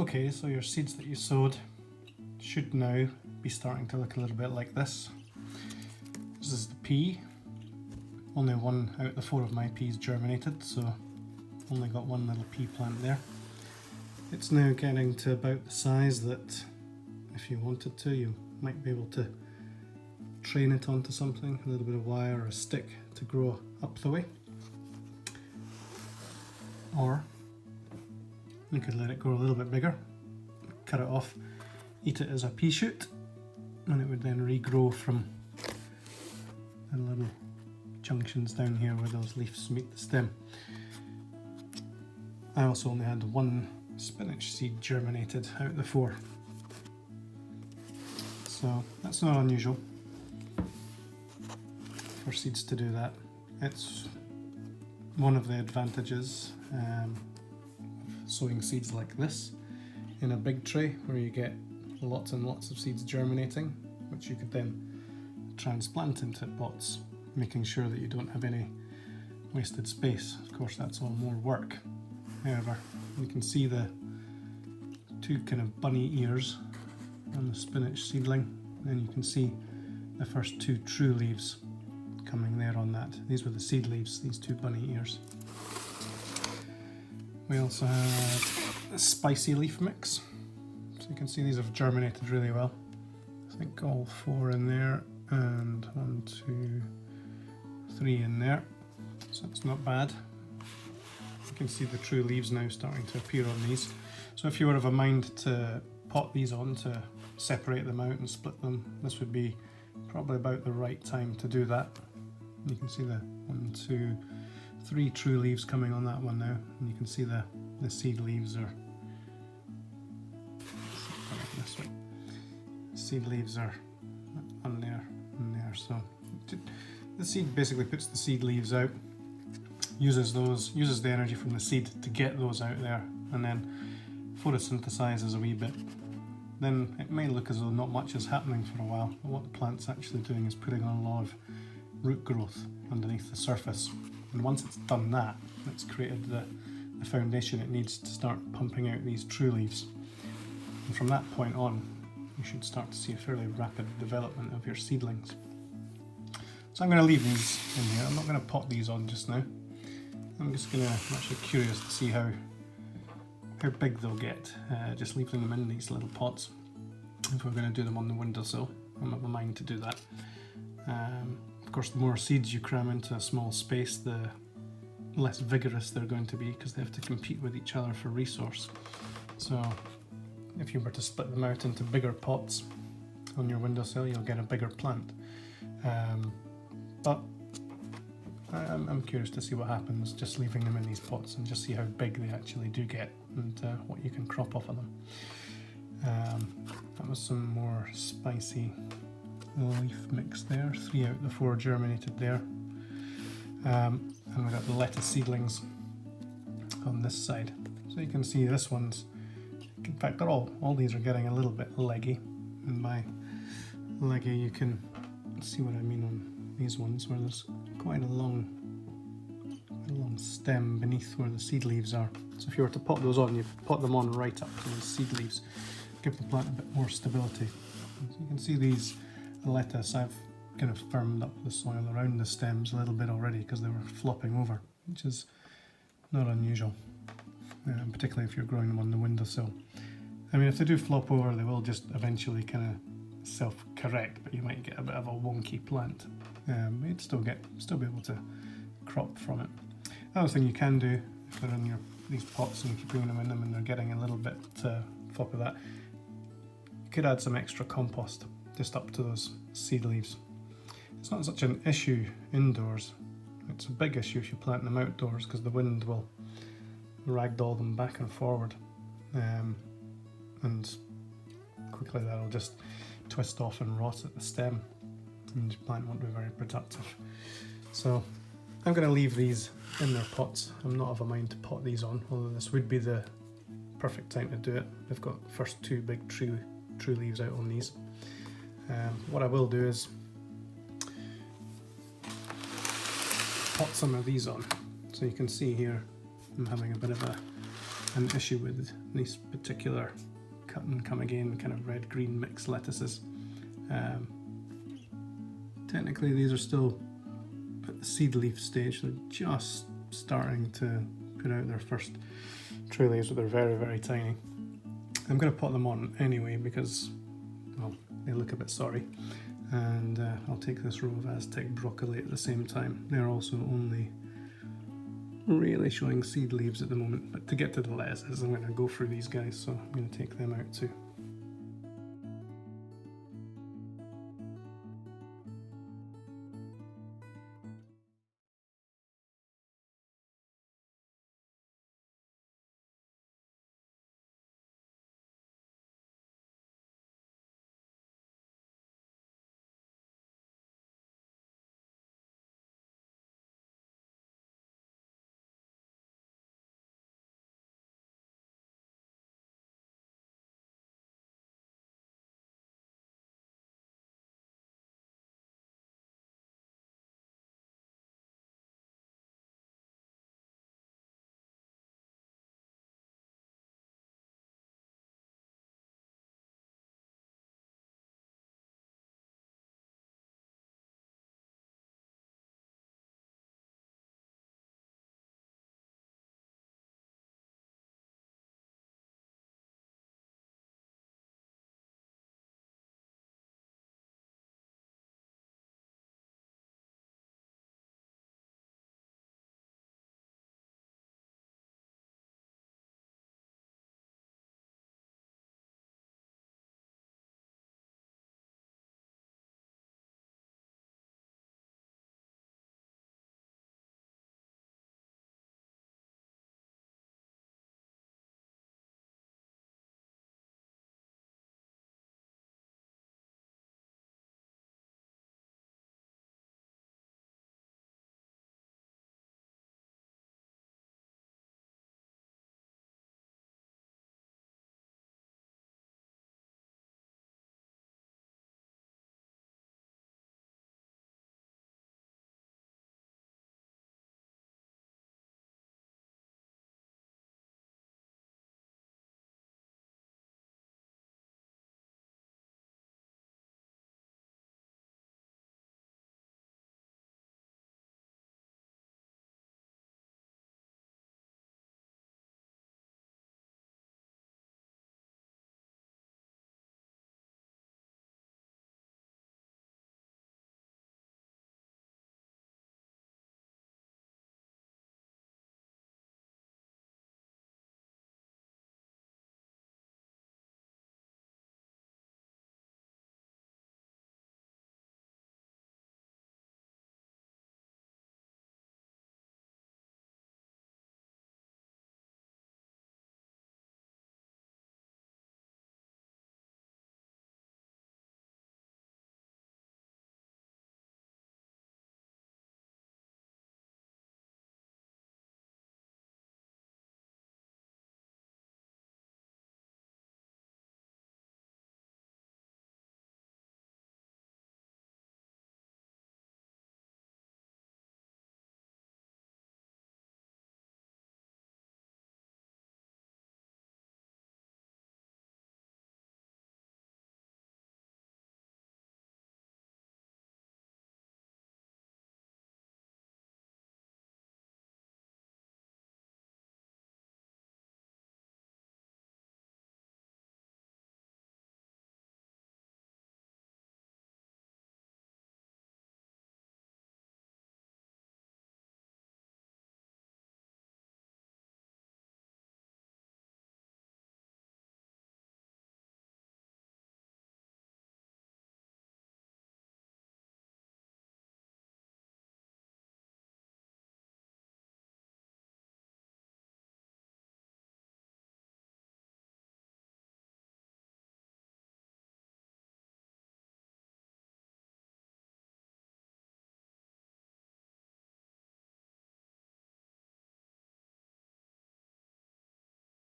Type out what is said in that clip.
Okay, so your seeds that you sowed should now be starting to look a little bit like this. This is the pea. Only 1 out of the 4 of my peas germinated, so only got 1 little pea plant there. It's now getting to about the size that if you wanted to, you might be able to train it onto something, a little bit of wire or a stick to grow up the way. Or you could let it grow a little bit bigger, cut it off, eat it as a pea shoot, and it would then regrow from the little junctions down here where those leaves meet the stem. I also only had 1 spinach seed germinated out of the 4. So that's not unusual for seeds to do that. It's one of the advantages of sowing seeds like this in a big tray where you get lots and lots of seeds germinating, which you could then transplant into pots, making sure that you don't have any wasted space. Of course, that's all more work. However, you can see the 2 kind of bunny ears on the spinach seedling, and you can see the first 2 true leaves coming there on that. These were the seed leaves, these 2 bunny ears. We also have a spicy leaf mix. So you can see these have germinated really well. I think all 4 in there, and 1, 2, 3 in there. So it's not bad. You can see the true leaves now starting to appear on these. So if you were of a mind to pot these on to separate them out and split them, this would be probably about the right time to do that. You can see the 1, 2, 3 true leaves coming on that one now, and you can see the seed leaves are this way. Seed leaves are on there and there. So the seed basically puts the seed leaves out, uses the energy from the seed to get those out there, and then photosynthesizes a wee bit. Then it may look as though not much is happening for a while, but what the plant's actually doing is putting on a lot of root growth underneath the surface. And once it's done that, it's created the foundation it needs to start pumping out these true leaves. And from that point on, you should start to see a fairly rapid development of your seedlings. So I'm going to leave these in here. I'm not going to pot these on just now. I'm actually curious to see how big they'll get, just leaving them in these little pots. If we're going to do them on the windowsill, I'm of a mind to do that. Of course, the more seeds you cram into a small space, the less vigorous they're going to be, because they have to compete with each other for resource. So if you were to split them out into bigger pots on your windowsill, you'll get a bigger plant. But I'm curious to see what happens just leaving them in these pots, and just see how big they actually do get, and what you can crop off of them. That was some more spicy leaf mix there. 3 out of the 4 germinated there. And we've got the lettuce seedlings on this side. So you can see this one's, in fact they're all these are getting a little bit leggy. And by leggy you can see what I mean on these ones, where there's quite a long stem beneath where the seed leaves are. So if you were to pot those on, you pot them on right up to the seed leaves, give the plant a bit more stability. So you can see these lettuce, I've kind of firmed up the soil around the stems a little bit already because they were flopping over, which is not unusual, particularly if you're growing them on the windowsill. I mean, if they do flop over, they will just eventually kind of self-correct, but you might get a bit of a wonky plant. You'd still be able to crop from it. Another thing you can do, if they're in these pots and you keep putting them in them and they're getting a little bit flop of that, you could add some extra compost just up to those seed leaves. It's not such an issue indoors. It's a big issue if you plant them outdoors, because the wind will ragdoll them back and forward, and quickly that'll just twist off and rot at the stem, and the plant won't be very productive. So I'm going to leave these in their pots. I'm not of a mind to pot these on, although this would be the perfect time to do it. They've got first 2 big true leaves out on these. What I will do is pot some of these on. So you can see here I'm having a bit of a an issue with these particular cut and come again kind of red-green mixed lettuces. Technically these are still at the seed leaf stage, they're just starting to put out their first true leaves, but they're very, very tiny. I'm going to pot them on anyway because, well, they look a bit sorry. And I'll take this row of Aztec broccoli at the same time. They're also only really showing seed leaves at the moment, but to get to the lettuces I'm going to go through these guys, so I'm going to take them out too.